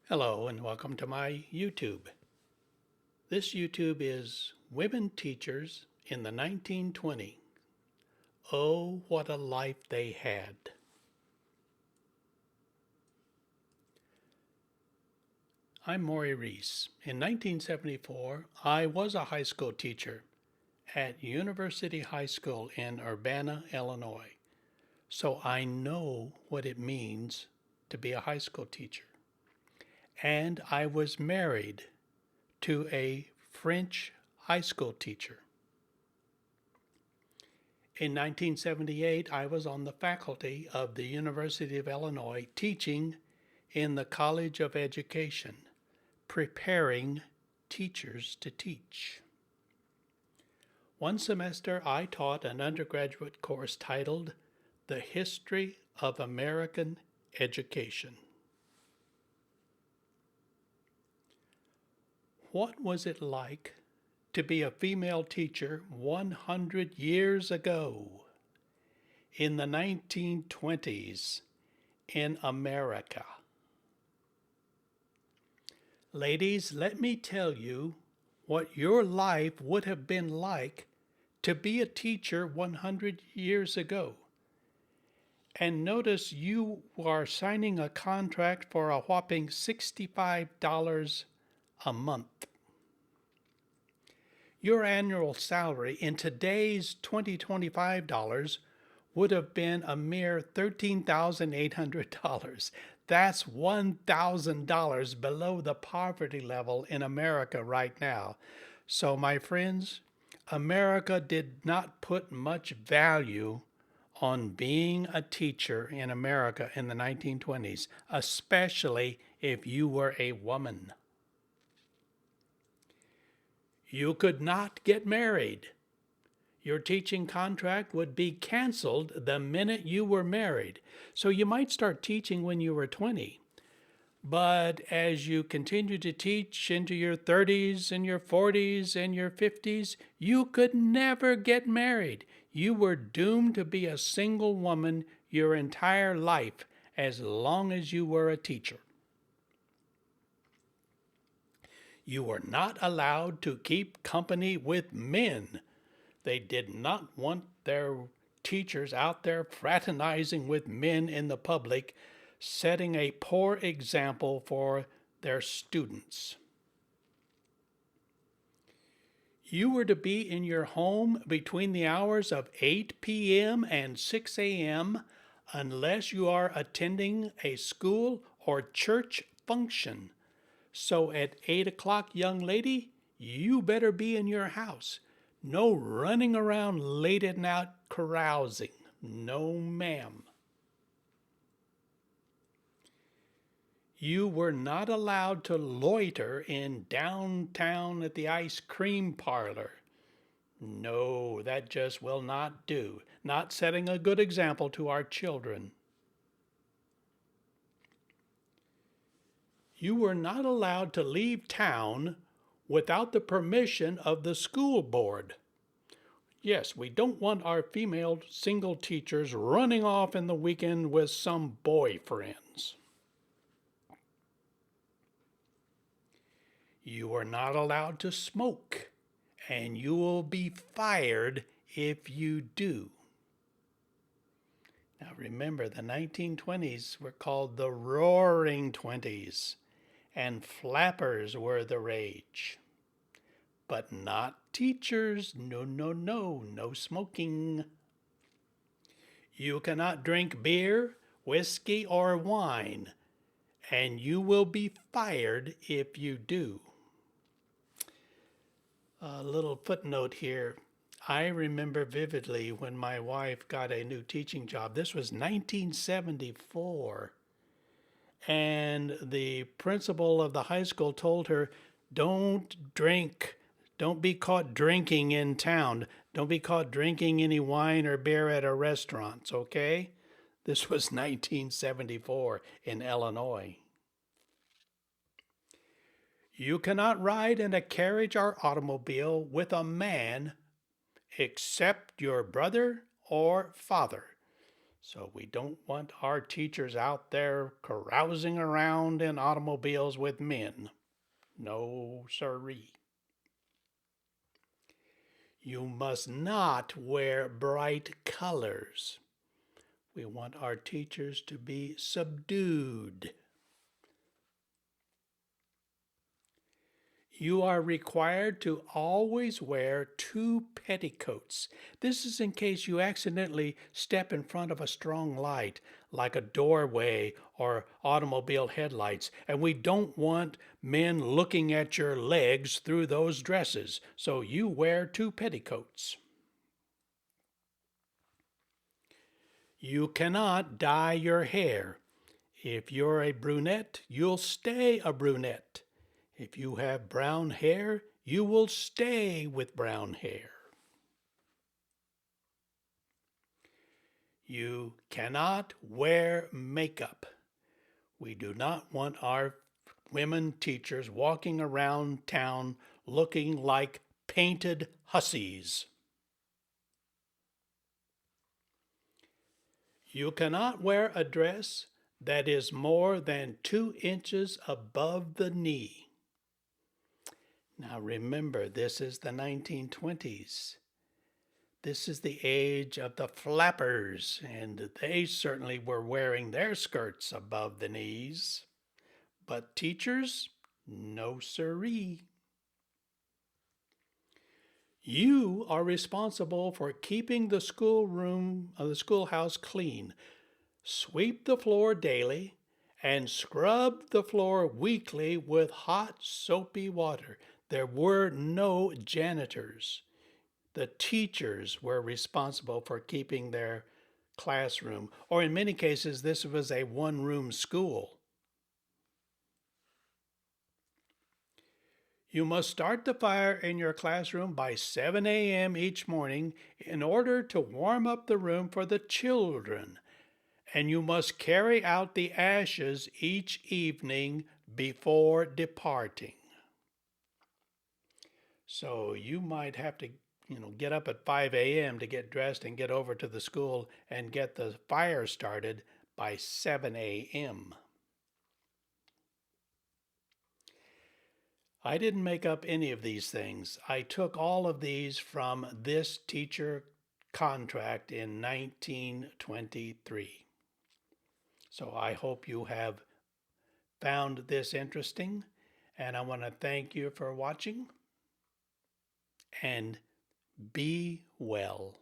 Hello and welcome to my YouTube. This YouTube is Women Teachers in the 1920s. Oh, what a life they had. I'm Maury Reese. In 1974, I was a high school teacher at University High School in Urbana, Illinois. So I know what it means to be a high school teacher. And I was married to a French high school teacher. In 1978, I was on the faculty of the University of Illinois teaching in the College of Education, preparing teachers to teach. One semester, I taught an undergraduate course titled The History of American Education. What was it like to be a female teacher 100 years ago in the 1920s in America? Ladies, let me tell you what your life would have been like to be a teacher 100 years ago. And notice you are signing a contract for a whopping $65 a month. Your annual salary in today's $2025 would have been a mere $13,800. That's $1,000 below the poverty level in America right now. So, my friends, America did not put much value on being a teacher in America in the 1920s, especially if you were a woman. You could not get married. Your teaching contract would be canceled the minute you were married. So you might start teaching when you were 20. But as you continue to teach into your 30s and your 40s and your 50s, you could never get married. You were doomed to be a single woman your entire life as long as you were a teacher. You were not allowed to keep company with men. They did not want their teachers out there fraternizing with men in the public, setting a poor example for their students. You were to be in your home between the hours of 8 p.m. and 6 a.m. unless you are attending a school or church function. So at 8 o'clock, young lady, you better be in your house. No running around late at night carousing. No, ma'am. You were not allowed to loiter in downtown at the ice cream parlor. No, that just will not do. Not setting a good example to our children. You were not allowed to leave town without the permission of the school board. Yes, we don't want our female single teachers running off in the weekend with some boyfriends. You are not allowed to smoke, and you will be fired if you do. Now remember, the 1920s were called the Roaring Twenties, and flappers were the rage. But not teachers. No, no, no, no smoking. You cannot drink beer, whiskey, or wine, and you will be fired if you do. A little footnote here. I remember vividly when my wife got a new teaching job. This was 1974. And the principal of the high school told her, don't drink. Don't be caught drinking in town. Don't be caught drinking any wine or beer at a restaurant, okay? This was 1974 in Illinois. You cannot ride in a carriage or automobile with a man except your brother or father. So we don't want our teachers out there carousing around in automobiles with men. No, sirree. You must not wear bright colors. We want our teachers to be subdued. You are required to always wear 2 petticoats. This is in case you accidentally step in front of a strong light, like a doorway or automobile headlights, and we don't want men looking at your legs through those dresses, so you wear 2 petticoats. You cannot dye your hair. If you're a brunette, you'll stay a brunette. If you have brown hair, you will stay with brown hair. You cannot wear makeup. We do not want our women teachers walking around town looking like painted hussies. You cannot wear a dress that is more than 2 inches above the knee. Now remember, this is the 1920s. This is the age of the flappers, and they certainly were wearing their skirts above the knees. But teachers, no siree. You are responsible for keeping the schoolhouse clean. Sweep the floor daily and scrub the floor weekly with hot, soapy water. There were no janitors. The teachers were responsible for keeping their classroom, or in many cases, this was a one-room school. You must start the fire in your classroom by 7 a.m. each morning in order to warm up the room for the children. And you must carry out the ashes each evening before departing. So you might have to, get up at 5 a.m. to get dressed and get over to the school and get the fire started by 7 a.m. I didn't make up any of these things. I took all of these from this teacher contract in 1923. So I hope you have found this interesting, and I want to thank you for watching, and be well.